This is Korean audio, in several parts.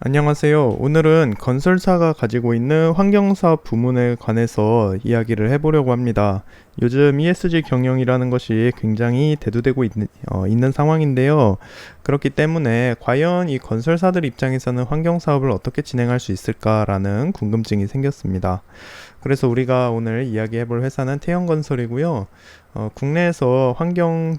안녕하세요. 오늘은 건설사가 가지고 있는 환경사업 부문에 관해서 이야기를 해보려고 합니다. 요즘 ESG 경영이라는 것이 굉장히 대두되고 있는 상황인데요. 그렇기 때문에 과연 이 건설사들 입장에서는 환경사업을 어떻게 진행할 수 있을까라는 궁금증이 생겼습니다. 그래서 우리가 오늘 이야기해볼 회사는 태영건설이고요. 국내에서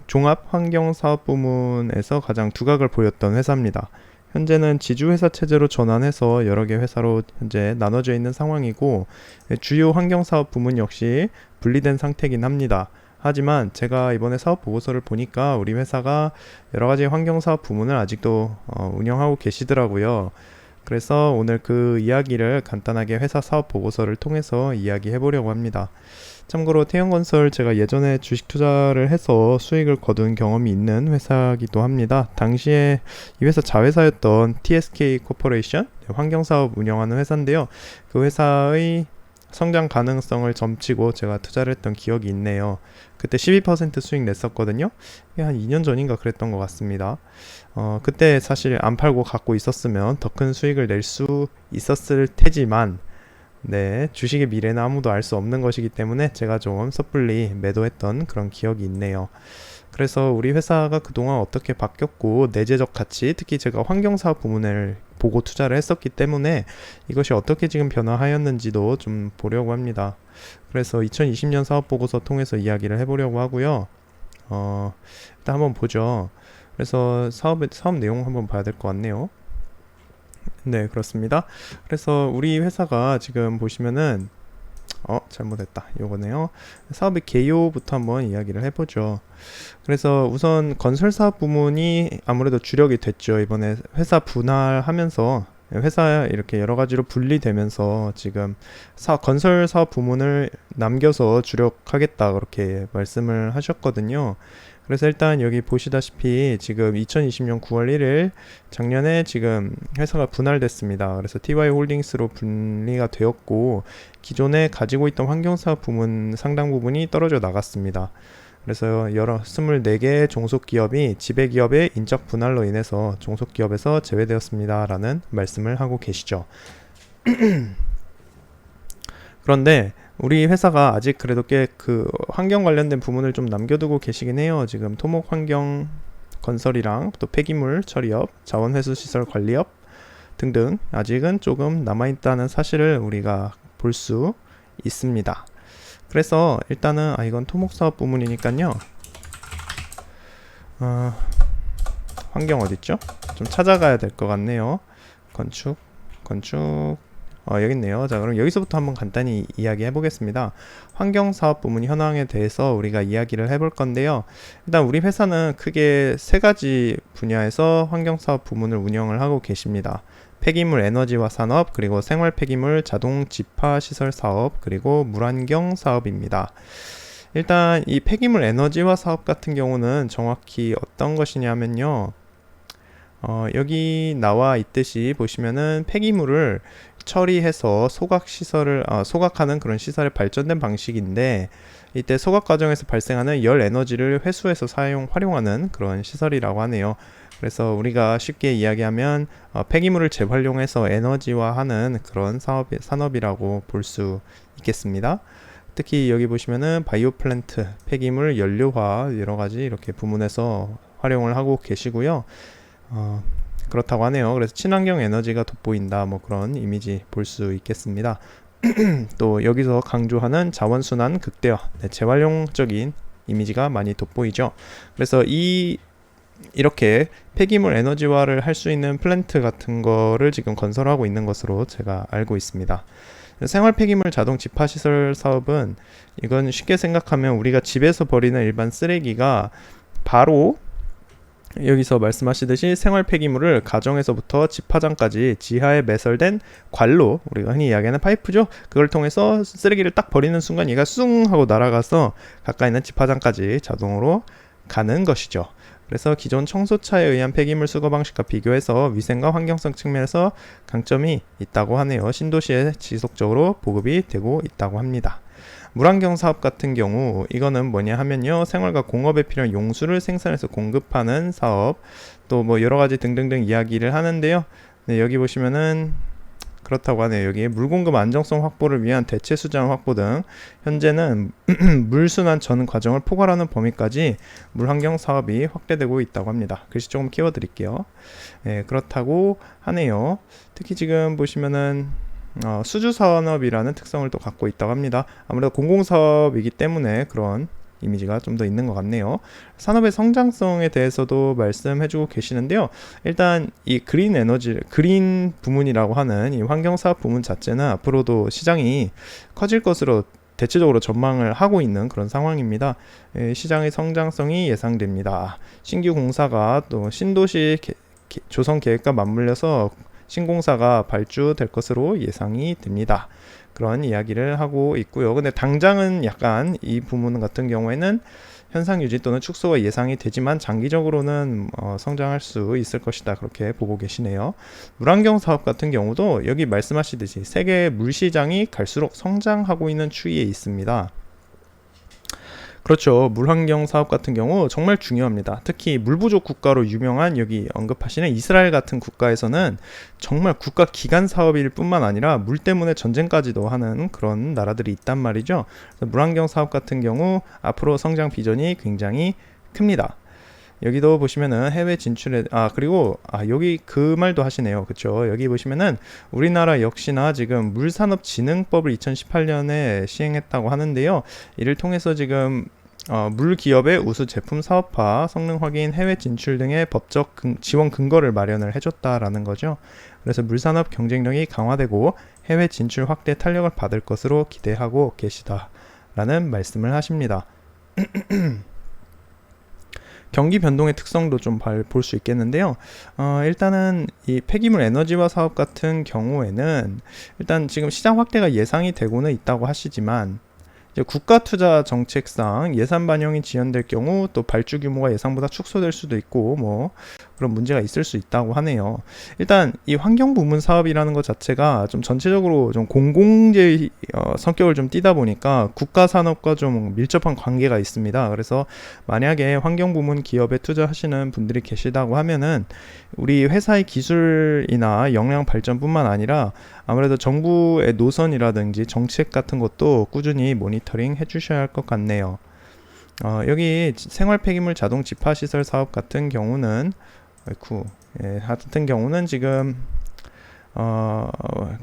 종합 환경사업 부문에서 가장 두각을 보였던 회사입니다. 현재는 지주회사 체제로 전환해서 여러 개 회사로 현재 나눠져 있는 상황이고, 주요 환경사업 부문 역시 분리된 상태이긴 합니다. 하지만 제가 이번에 사업 보고서를 보니까 우리 회사가 여러 가지 환경사업 부문을 아직도 운영하고 계시더라고요. 그래서 오늘 그 이야기를 간단하게 회사 사업 보고서를 통해서 이야기해 보려고 합니다. 참고로 태영건설 제가 예전에 주식 투자를 해서 수익을 거둔 경험이 있는 회사이기도 합니다. 당시에 이 회사 자회사였던 TSK 코퍼레이션 환경사업 운영하는 회사인데요. 그 회사의 성장 가능성을 점치고 제가 투자를 했던 기억이 있네요. 그때 12% 수익 냈었거든요. 이게 한 2년 전인가 그랬던 것 같습니다. 그때 사실 안 팔고 갖고 있었으면 더 큰 수익을 낼 수 있었을 테지만, 네, 주식의 미래는 아무도 알 수 없는 것이기 때문에 제가 좀 섣불리 매도했던 그런 기억이 있네요. 그래서 우리 회사가 그동안 어떻게 바뀌었고 내재적 가치, 특히 제가 환경사업 부문을 보고 투자를 했었기 때문에 이것이 어떻게 지금 변화하였는지도 좀 보려고 합니다. 그래서 2020년 사업보고서 통해서 이야기를 해보려고 하고요. 일단 한번 보죠. 그래서 사업 내용 한번 봐야 될 것 같네요. 네, 그렇습니다. 그래서 우리 회사가 지금 보시면은 잘못했다. 요거네요. 사업의 개요부터 한번 이야기를 해보죠. 그래서 우선 건설사업 부문이 아무래도 주력이 됐죠. 이번에 회사 분할하면서 회사 이렇게 여러 가지로 분리되면서 지금 건설 사업 부문을 남겨서 주력하겠다 그렇게 말씀을 하셨거든요. 그래서 일단 여기 보시다시피 지금 2020년 9월 1일 작년에 지금 회사가 분할됐습니다. 그래서 TY 홀딩스로 분리가 되었고 기존에 가지고 있던 환경사업 부문 상당 부분이 떨어져 나갔습니다. 그래서 여러 24개의 종속기업이 지배기업의 인적 분할로 인해서 종속기업에서 제외되었습니다 라는 말씀을 하고 계시죠. 그런데 우리 회사가 아직 그래도 꽤 그 환경 관련된 부문을 좀 남겨두고 계시긴 해요. 지금 토목 환경 건설이랑 또 폐기물 처리업, 자원회수 시설 관리업 등등 아직은 조금 남아있다는 사실을 우리가 볼 수 있습니다. 그래서 일단은 이건 토목사업 부문이니까요. 환경 어딨죠? 좀 찾아가야 될 것 같네요. 건축 여기 있네요. 자, 그럼 여기서부터 한번 간단히 이야기 해보겠습니다. 환경사업 부문 현황에 대해서 우리가 이야기를 해볼 건데요. 일단 우리 회사는 크게 세 가지 분야에서 환경사업 부문을 운영을 하고 계십니다. 폐기물 에너지화 산업, 그리고 생활 폐기물 자동 집화 시설 사업, 그리고 물환경 사업입니다. 일단 이 폐기물 에너지화 사업 같은 경우는 정확히 어떤 것이냐면요. 여기 나와 있듯이 보시면은 폐기물을 처리해서 소각하는 그런 시설의 발전된 방식인데, 이때 소각 과정에서 발생하는 열 에너지를 회수해서 활용하는 그런 시설이라고 하네요. 그래서 우리가 쉽게 이야기하면 폐기물을 재활용해서 에너지화하는 그런 산업이라고 볼 수 있겠습니다. 특히 여기 보시면은 바이오 플랜트, 폐기물 연료화 여러 가지 이렇게 부문에서 활용을 하고 계시고요. 그렇다고 하네요. 그래서 친환경 에너지가 돋보인다 뭐 그런 이미지 볼 수 있겠습니다. 또 여기서 강조하는 자원순환 극대화, 재활용적인 이미지가 많이 돋보이죠. 그래서 이렇게 폐기물 에너지화를 할 수 있는 플랜트 같은 거를 지금 건설하고 있는 것으로 제가 알고 있습니다. 생활 폐기물 자동 집화 시설 사업은, 이건 쉽게 생각하면 우리가 집에서 버리는 일반 쓰레기가 바로 여기서 말씀하시듯이 생활 폐기물을 가정에서부터 집화장까지 지하에 매설된 관로, 우리가 흔히 이야기하는 파이프죠. 그걸 통해서 쓰레기를 딱 버리는 순간 얘가 숭 하고 날아가서 가까이 있는 집화장까지 자동으로 가는 것이죠. 그래서 기존 청소차에 의한 폐기물 수거 방식과 비교해서 위생과 환경성 측면에서 강점이 있다고 하네요. 신도시에 지속적으로 보급이 되고 있다고 합니다. 물환경 사업 같은 경우, 이거는 뭐냐 하면요, 생활과 공업에 필요한 용수를 생산해서 공급하는 사업, 또 뭐 여러 가지 등등등 이야기를 하는데요. 네, 여기 보시면은 그렇다고 하네요. 여기 물 공급 안정성 확보를 위한 대체 수장 확보 등 현재는 물 순환 전 과정을 포괄하는 범위까지 물 환경 사업이 확대되고 있다고 합니다. 글씨 조금 키워드릴게요. 네, 그렇다고 하네요. 특히 지금 보시면은 수주 산업이라는 특성을 또 갖고 있다고 합니다. 아무래도 공공사업이기 때문에 그런 이미지가 좀 더 있는 것 같네요. 산업의 성장성에 대해서도 말씀해주고 계시는데요. 일단 이 그린 에너지, 그린 부문이라고 하는 이 환경사업 부문 자체는 앞으로도 시장이 커질 것으로 대체적으로 전망을 하고 있는 그런 상황입니다. 시장의 성장성이 예상됩니다. 신규 공사가 또 신도시 조성 계획과 맞물려서 신공사가 발주될 것으로 예상이 됩니다. 그런 이야기를 하고 있고요. 근데 당장은 약간 이 부문 같은 경우에는 현상 유지 또는 축소가 예상이 되지만 장기적으로는 성장할 수 있을 것이다. 그렇게 보고 계시네요. 물환경 사업 같은 경우도 여기 말씀하시듯이 세계 물시장이 갈수록 성장하고 있는 추이에 있습니다. 그렇죠. 물환경 사업 같은 경우 정말 중요합니다. 특히 물 부족 국가로 유명한 여기 언급하시는 이스라엘 같은 국가에서는 정말 국가 기간 사업일 뿐만 아니라 물 때문에 전쟁까지도 하는 그런 나라들이 있단 말이죠. 그래서 물환경 사업 같은 경우 앞으로 성장 비전이 굉장히 큽니다. 여기도 보시면은 해외 진출에 그리고 여기 그 말도 하시네요. 그쵸? 여기 보시면은 우리나라 역시나 지금 물산업진흥법을 2018년에 시행했다고 하는데요. 이를 통해서 지금 물 기업의 우수 제품 사업화, 성능 확인, 해외 진출 등의 법적 지원 근거를 마련을 해줬다라는 거죠. 그래서 물산업 경쟁력이 강화되고 해외 진출 확대 탄력을 받을 것으로 기대하고 계시다라는 말씀을 하십니다. 경기 변동의 특성도 좀 볼 수 있겠는데요. 일단은 이 폐기물 에너지화 사업 같은 경우에는 일단 지금 시장 확대가 예상이 되고는 있다고 하시지만 이제 국가 투자 정책상 예산 반영이 지연될 경우 또 발주 규모가 예상보다 축소될 수도 있고 뭐 그런 문제가 있을 수 있다고 하네요. 일단 이 환경 부문 사업이라는 것 자체가 좀 전체적으로 좀 공공재 성격을 좀 띠다 보니까 국가 산업과 좀 밀접한 관계가 있습니다. 그래서 만약에 환경 부문 기업에 투자하시는 분들이 계시다고 하면은 우리 회사의 기술이나 역량 발전뿐만 아니라 아무래도 정부의 노선이라든지 정책 같은 것도 꾸준히 모니터링 해주셔야 할 것 같네요. 여기 생활 폐기물 자동 집화 시설 사업 같은 경우는 같은 경우는 지금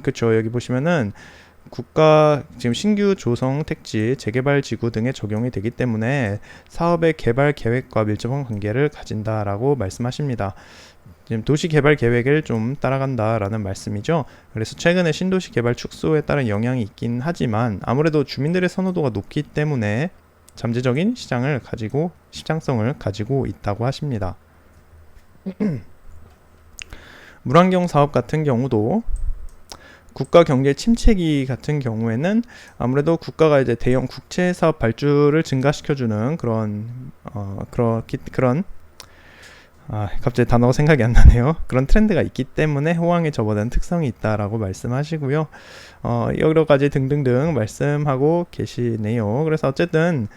그쵸, 여기 보시면은 국가 지금 신규 조성 택지 재개발 지구 등에 적용이 되기 때문에 사업의 개발 계획과 밀접한 관계를 가진다라고 말씀하십니다. 지금 도시 개발 계획을 좀 따라간다라는 말씀이죠. 그래서 최근에 신도시 개발 축소에 따른 영향이 있긴 하지만 아무래도 주민들의 선호도가 높기 때문에 잠재적인 시장성을 가지고 있다고 하십니다. 물환경 사업 같은 경우도 국가 경제 침체기 같은 경우에는 아무래도 국가가 이제 대형 국채 사업 발주를 증가시켜주는 그런 갑자기 단어가 생각이 안 나네요. 그런 트렌드가 있기 때문에 호황에 접어드는 특성이 있다라고 말씀하시고요. 여러 가지 등등등 말씀하고 계시네요. 그래서 어쨌든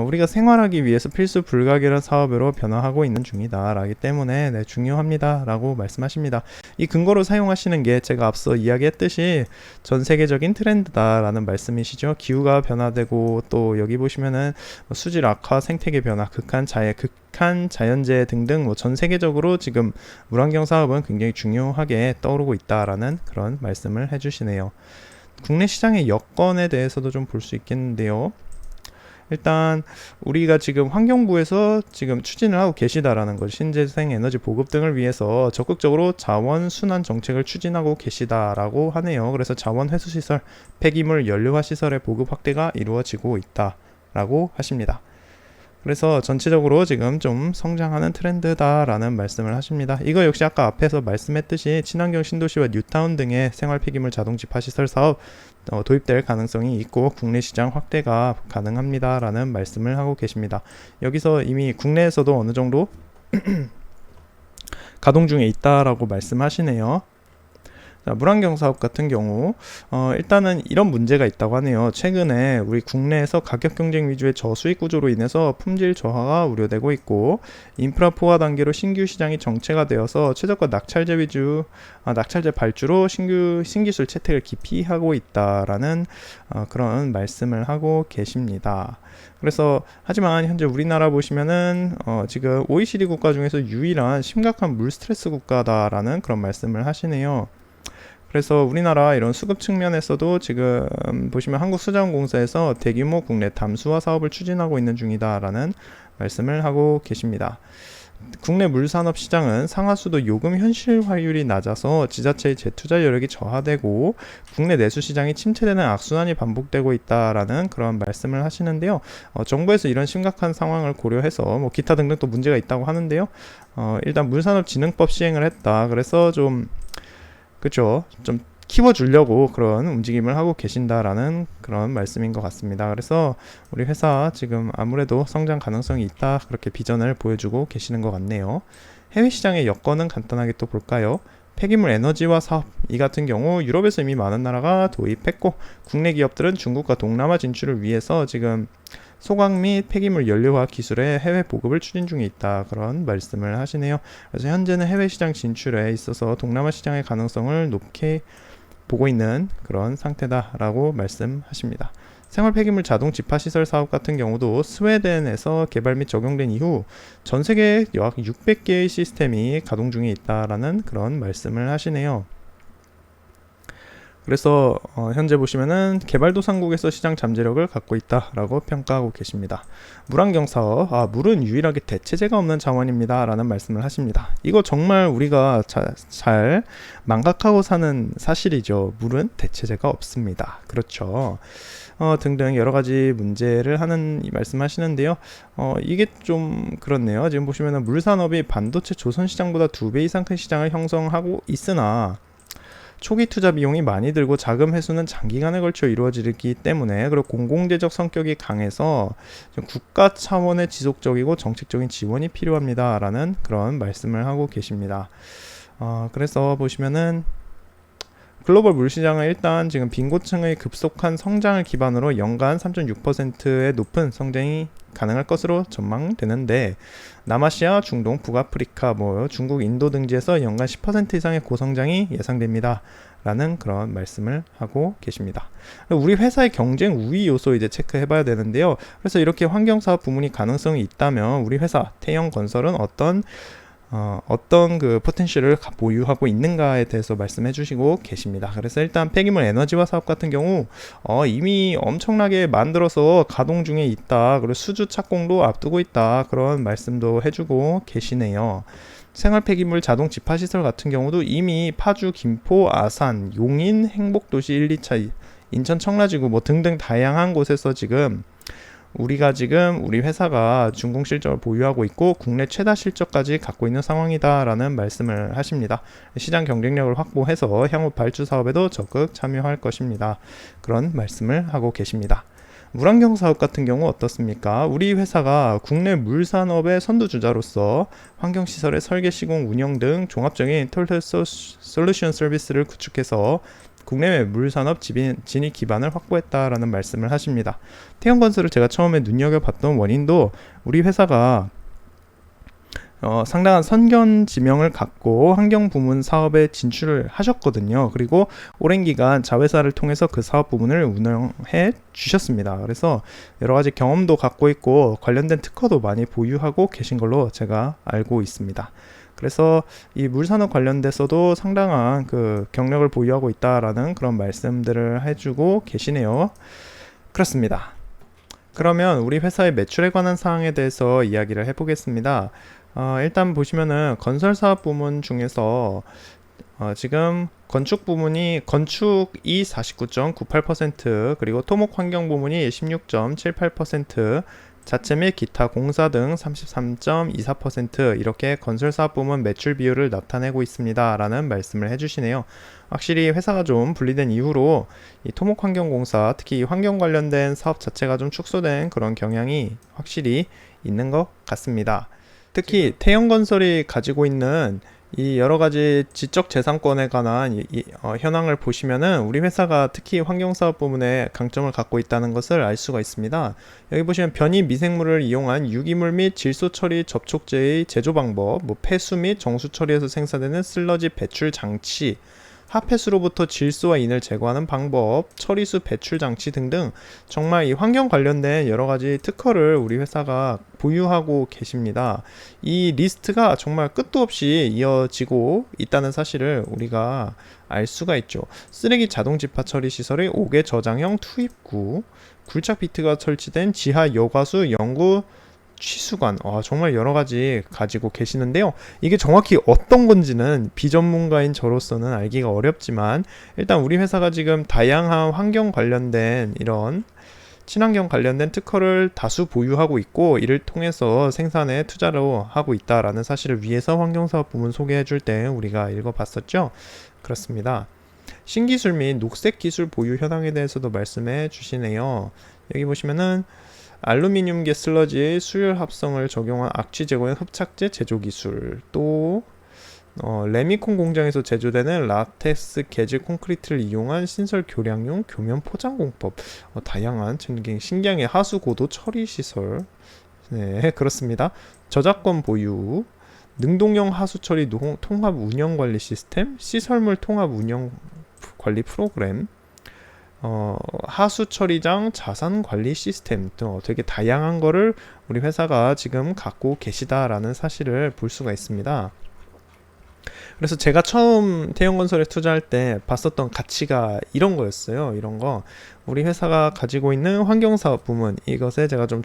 우리가 생활하기 위해서 필수 불가결한 사업으로 변화하고 있는 중이다라기 때문에 네, 중요합니다라고 말씀하십니다. 이 근거로 사용하시는 게 제가 앞서 이야기했듯이 전 세계적인 트렌드다라는 말씀이시죠. 기후가 변화되고 또 여기 보시면은 수질 악화, 생태계 변화, 극한 자연재해 등등 전 세계적으로 지금 물환경 사업은 굉장히 중요하게 떠오르고 있다라는 그런 말씀을 해주시네요. 국내 시장의 여건에 대해서도 좀 볼 수 있겠는데요. 일단 우리가 지금 환경부에서 지금 추진을 하고 계시다라는 것, 신재생 에너지 보급 등을 위해서 적극적으로 자원 순환 정책을 추진하고 계시다라고 하네요. 그래서 자원 회수 시설, 폐기물 연료화 시설의 보급 확대가 이루어지고 있다라고 하십니다. 그래서 전체적으로 지금 좀 성장하는 트렌드다라는 말씀을 하십니다. 이거 역시 아까 앞에서 말씀했듯이 친환경 신도시와 뉴타운 등의 생활 폐기물 자동 집화 시설 사업 도입될 가능성이 있고 국내 시장 확대가 가능합니다라는 말씀을 하고 계십니다. 여기서 이미 국내에서도 어느 정도 가동 중에 있다라고 말씀하시네요. 자, 물환경 사업 같은 경우 일단은 이런 문제가 있다고 하네요. 최근에 우리 국내에서 가격 경쟁 위주의 저수익 구조로 인해서 품질 저하가 우려되고 있고, 인프라 포화 단계로 신규 시장이 정체가 되어서 최저가 낙찰제 발주로 신기술 채택을 기피하고 있다라는 그런 말씀을 하고 계십니다. 그래서 하지만 현재 우리나라 보시면은 지금 OECD 국가 중에서 유일한 심각한 물 스트레스 국가다라는 그런 말씀을 하시네요. 그래서 우리나라 이런 수급 측면에서도 지금 보시면 한국수자원공사에서 대규모 국내 담수화 사업을 추진하고 있는 중이다라는 말씀을 하고 계십니다. 국내 물산업 시장은 상하수도 요금 현실화율이 낮아서 지자체의 재투자 여력이 저하되고 국내 내수 시장이 침체되는 악순환이 반복되고 있다라는 그런 말씀을 하시는데요. 정부에서 이런 심각한 상황을 고려해서 뭐 기타 등등 또 문제가 있다고 하는데요. 일단 물산업진흥법 시행을 했다. 그래서 좀 키워주려고 그런 움직임을 하고 계신다라는 그런 말씀인 것 같습니다. 그래서 우리 회사 지금 아무래도 성장 가능성이 있다, 그렇게 비전을 보여주고 계시는 것 같네요. 해외 시장의 여건은 간단하게 또 볼까요? 폐기물 에너지화 사업, 이 같은 경우 유럽에서 이미 많은 나라가 도입했고, 국내 기업들은 중국과 동남아 진출을 위해서 지금 소각 및 폐기물 연료화 기술의 해외 보급을 추진 중에 있다, 그런 말씀을 하시네요. 그래서 현재는 해외 시장 진출에 있어서 동남아 시장의 가능성을 높게 보고 있는 그런 상태다라고 말씀하십니다. 생활 폐기물 자동 집화 시설 사업 같은 경우도 스웨덴에서 개발 및 적용된 이후 전 세계 약 600개의 시스템이 가동 중에 있다라는 그런 말씀을 하시네요. 그래서 현재 보시면은 개발도상국에서 시장 잠재력을 갖고 있다라고 평가하고 계십니다. 물환경 사업, 물은 유일하게 대체제가 없는 자원입니다 라는 말씀을 하십니다. 이거 정말 우리가 잘 망각하고 사는 사실이죠. 물은 대체제가 없습니다. 그렇죠. 등등 여러가지 문제를 하는 말씀하시는데요. 이게 좀 그렇네요. 지금 보시면은 물산업이 반도체 조선시장보다 2배 이상 큰 시장을 형성하고 있으나 초기 투자 비용이 많이 들고 자금 회수는 장기간에 걸쳐 이루어지기 때문에, 그리고 공공재적 성격이 강해서 국가 차원의 지속적이고 정책적인 지원이 필요합니다 라는 그런 말씀을 하고 계십니다. 그래서 보시면은 글로벌 물시장은 일단 지금 빈곤층의 급속한 성장을 기반으로 연간 3.6%의 높은 성장이 가능할 것으로 전망되는데, 남아시아, 중동, 북아프리카, 중국, 인도 등지에서 연간 10% 이상의 고성장이 예상됩니다 라는 그런 말씀을 하고 계십니다. 우리 회사의 경쟁 우위 요소 이제 체크해 봐야 되는데요. 그래서 이렇게 환경사업 부문이 가능성이 있다면 우리 회사 태영건설은 어떤 그 포텐셜을 보유하고 있는가에 대해서 말씀해 주시고 계십니다. 그래서 일단 폐기물 에너지화 사업 같은 경우 이미 엄청나게 만들어서 가동 중에 있다, 그리고 수주 착공도 앞두고 있다, 그런 말씀도 해주고 계시네요. 생활 폐기물 자동 집화 시설 같은 경우도 이미 파주, 김포, 아산, 용인, 행복도시 1, 2차, 인천 청라지구 등등 다양한 곳에서 지금 우리 회사가 준공 실적을 보유하고 있고 국내 최다 실적까지 갖고 있는 상황이다라는 말씀을 하십니다. 시장 경쟁력을 확보해서 향후 발주 사업에도 적극 참여할 것입니다. 그런 말씀을 하고 계십니다. 물환경 사업 같은 경우 어떻습니까? 우리 회사가 국내 물산업의 선두주자로서 환경시설의 설계, 시공, 운영 등 종합적인 톨털 솔루션 서비스를 구축해서 국내 물산업 진입 기반을 확보했다라는 말씀을 하십니다. 태영건설을 제가 처음에 눈여겨봤던 원인도 우리 회사가 상당한 선견 지명을 갖고 환경 부문 사업에 진출을 하셨거든요. 그리고 오랜 기간 자회사를 통해서 그 사업 부문을 운영해 주셨습니다. 그래서 여러 가지 경험도 갖고 있고 관련된 특허도 많이 보유하고 계신 걸로 제가 알고 있습니다. 그래서 이 물산업 관련돼서도 상당한 그 경력을 보유하고 있다라는 그런 말씀들을 해주고 계시네요. 그렇습니다. 그러면 우리 회사의 매출에 관한 사항에 대해서 이야기를 해보겠습니다. 일단 보시면은 건설사업 부문 중에서 지금 건축이 49.98%, 그리고 토목 환경 부문이 16.78%, 자체 및 기타 공사 등 33.24%, 이렇게 건설사업 부문 매출 비율을 나타내고 있습니다 라는 말씀을 해주시네요. 확실히 회사가 좀 분리된 이후로 이 토목환경공사, 특히 환경 관련된 사업 자체가 좀 축소된 그런 경향이 확실히 있는 것 같습니다. 특히 태영건설이 가지고 있는 이 여러 가지 지적 재산권에 관한 현황을 보시면은 우리 회사가 특히 환경사업 부문에 강점을 갖고 있다는 것을 알 수가 있습니다. 여기 보시면 변이 미생물을 이용한 유기물 및 질소 처리 접촉제의 제조 방법, 폐수 및 정수 처리에서 생산되는 슬러지 배출 장치, 하폐수로부터 질소와 인을 제거하는 방법, 처리수 배출 장치 등등 정말 이 환경 관련된 여러 가지 특허를 우리 회사가 보유하고 계십니다. 이 리스트가 정말 끝도 없이 이어지고 있다는 사실을 우리가 알 수가 있죠. 쓰레기 자동 집화 처리 시설의 5개 저장형 투입구, 굴착 비트가 설치된 지하 여과수 연구 취수관, 정말 여러 가지 가지고 계시는데요. 이게 정확히 어떤 건지는 비전문가인 저로서는 알기가 어렵지만 일단 우리 회사가 지금 다양한 환경 관련된 이런 친환경 관련된 특허를 다수 보유하고 있고 이를 통해서 생산에 투자를 하고 있다라는 사실을 위해서 환경사업 부문 소개해 줄 때 우리가 읽어봤었죠. 그렇습니다. 신기술 및 녹색 기술 보유 현황에 대해서도 말씀해 주시네요. 여기 보시면은 알루미늄계 슬러지의 수율 합성을 적용한 악취 제거용 흡착제 제조 기술, 또 레미콘 공장에서 제조되는 라텍스 재질 콘크리트를 이용한 신설 교량용 교면 포장 공법, 다양한 신기한 하수 고도 처리 시설. 네, 그렇습니다. 저작권 보유, 능동형 하수 처리 통합 운영 관리 시스템, 시설물 통합 운영 관리 프로그램, 하수 처리장 자산 관리 시스템 등 되게 다양한 거를 우리 회사가 지금 갖고 계시다라는 사실을 볼 수가 있습니다. 그래서 제가 처음 태영건설에 투자할 때 봤었던 가치가 이런 거였어요. 이런 거 우리 회사가 가지고 있는 환경사업 부문, 이것에 제가 좀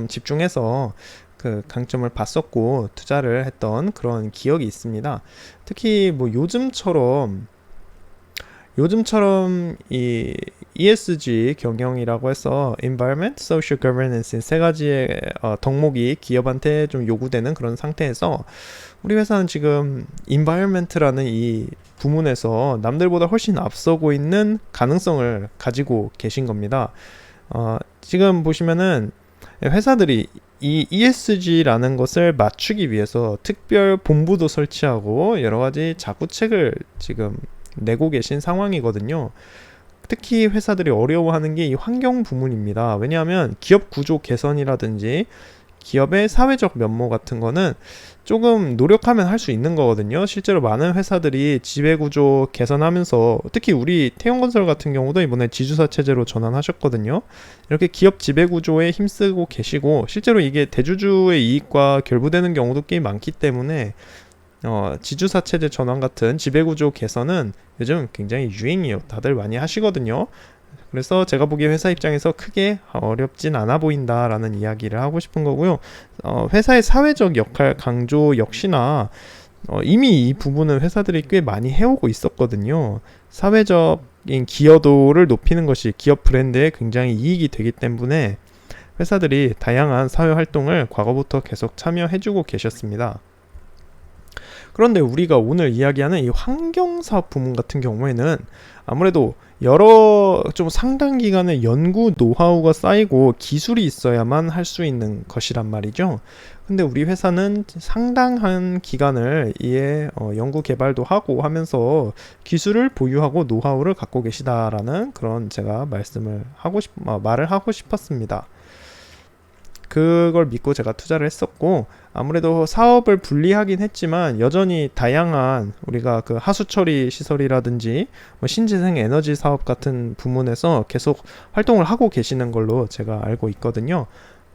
집중해서 그 강점을 봤었고 투자를 했던 그런 기억이 있습니다. 특히 뭐 요즘처럼 이 ESG 경영이라고 해서 Environment, Social Governance 세 가지의 덕목이 기업한테 좀 요구되는 그런 상태에서 우리 회사는 지금 Environment라는 이 부문에서 남들보다 훨씬 앞서고 있는 가능성을 가지고 계신 겁니다. 지금 보시면은 회사들이 이 ESG라는 것을 맞추기 위해서 특별 본부도 설치하고 여러 가지 자구책을 지금 내고 계신 상황이거든요. 특히 회사들이 어려워하는 게 이 환경 부문입니다. 왜냐하면 기업 구조 개선이라든지 기업의 사회적 면모 같은 거는 조금 노력하면 할 수 있는 거거든요. 실제로 많은 회사들이 지배구조 개선하면서 특히 우리 태영건설 같은 경우도 이번에 지주사 체제로 전환하셨거든요. 이렇게 기업 지배구조에 힘쓰고 계시고 실제로 이게 대주주의 이익과 결부되는 경우도 꽤 많기 때문에 지주사 체제 전환 같은 지배구조 개선은 요즘 굉장히 유행이에요. 다들 많이 하시거든요. 그래서 제가 보기에 회사 입장에서 크게 어렵진 않아 보인다라는 이야기를 하고 싶은 거고요. 회사의 사회적 역할 강조 역시나 이미 이 부분은 회사들이 꽤 많이 해오고 있었거든요. 사회적인 기여도를 높이는 것이 기업 브랜드에 굉장히 이익이 되기 때문에 회사들이 다양한 사회 활동을 과거부터 계속 참여해주고 계셨습니다. 그런데 우리가 오늘 이야기하는 이 환경사업 부문 같은 경우에는 아무래도 좀 상당 기간의 연구 노하우가 쌓이고 기술이 있어야만 할 수 있는 것이란 말이죠. 근데 우리 회사는 상당한 기간을 이에 연구 개발도 하고 하면서 기술을 보유하고 노하우를 갖고 계시다라는 그런 제가 말을 하고 싶었습니다. 그걸 믿고 제가 투자를 했었고 아무래도 사업을 분리하긴 했지만 여전히 다양한 우리가 그 하수 처리 시설이라든지 신재생 에너지 사업 같은 부문에서 계속 활동을 하고 계시는 걸로 제가 알고 있거든요.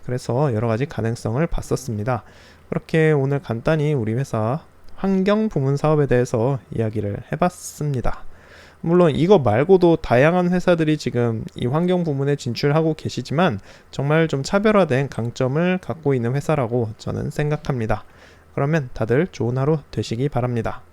그래서 여러 가지 가능성을 봤었습니다. 그렇게 오늘 간단히 우리 회사 환경 부문 사업에 대해서 이야기를 해봤습니다. 물론 이거 말고도 다양한 회사들이 지금 이 환경 부문에 진출하고 계시지만 정말 좀 차별화된 강점을 갖고 있는 회사라고 저는 생각합니다. 그러면 다들 좋은 하루 되시기 바랍니다.